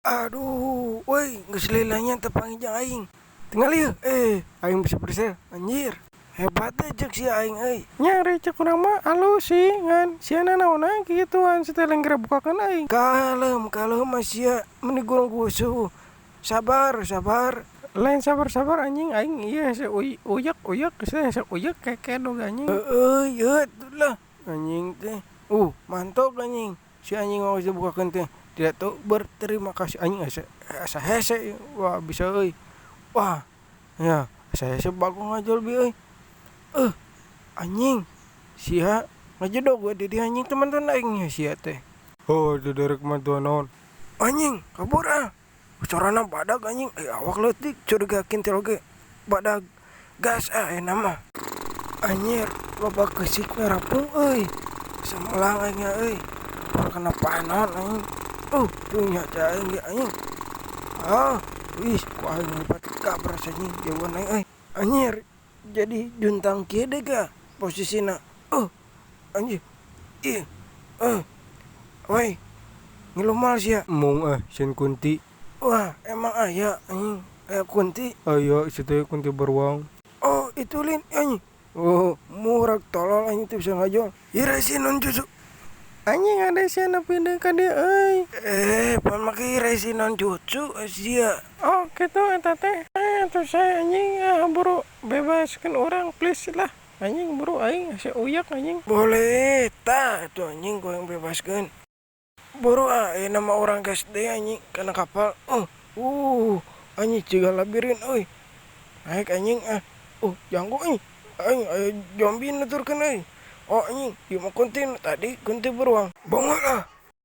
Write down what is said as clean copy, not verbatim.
Aduh, woi, geus lilanya tepang aing. Tinggal ieu, aing bisa berser, anjir. Hebat cek si aing euy. Nyari cek urang mah alus sih ngan siana naon aing kigituan seteleng geura bukakeun aing. Kalem masih meni gurung kusu. Sabar. Lain sabar anjing aing ieu hese uyek hese uyek kekedog anjing. Ieu lah anjing teh. Mantap anjing. Si anjing mau bukakeun teh. Tidak tahu berterima kasih anjing asa hese. Wah, bisa euy. Wah. Ya, asa hese bagong ngajol bi euy. Anjing. Sia ngajedog we di anjing teman-teman aing sia teh. Oh, derek mah tuan naon. Anjing, kabur ah. Corana badag anjing, awak leutik curigakeun teh oge. Badag gas nama. Anjir, loba keusik rapung euy. Semelang aing euy. Kena panon anjing. Punya cai ge anjing. Wis, ku aing hebat gabras anjing jawan aing euy. Anjir, jadi juntang kieu deh ga posisina. Anjir. Ih. Woi. Ngilumal sia. Mung sieun kunti. Wah, emang aya anjing. Aya kunti. Aya situ kunti beruang. Oh, itu lin anjing. Murag tolol anjing teu bisa ngajol. Ira si non jutsu. Anjing ada siana pindah ka dieu euy. Pan make ira si non jutsu sia. Oh, kitu eta teh. Atuh saya anjing buru bebaskeun urang please lah. Anjing buru aing hese uyak anjing. Boleh, tuh anjing gua yang bebaskeun. Buru nama orang gas deh anjing kana kapal. Anjing ciga labirin euy. Naik anjing janggo anjing. Aing zombie nuturkeun euy. Anjing, ieu mah kunti tadi kunti beruang. Bongol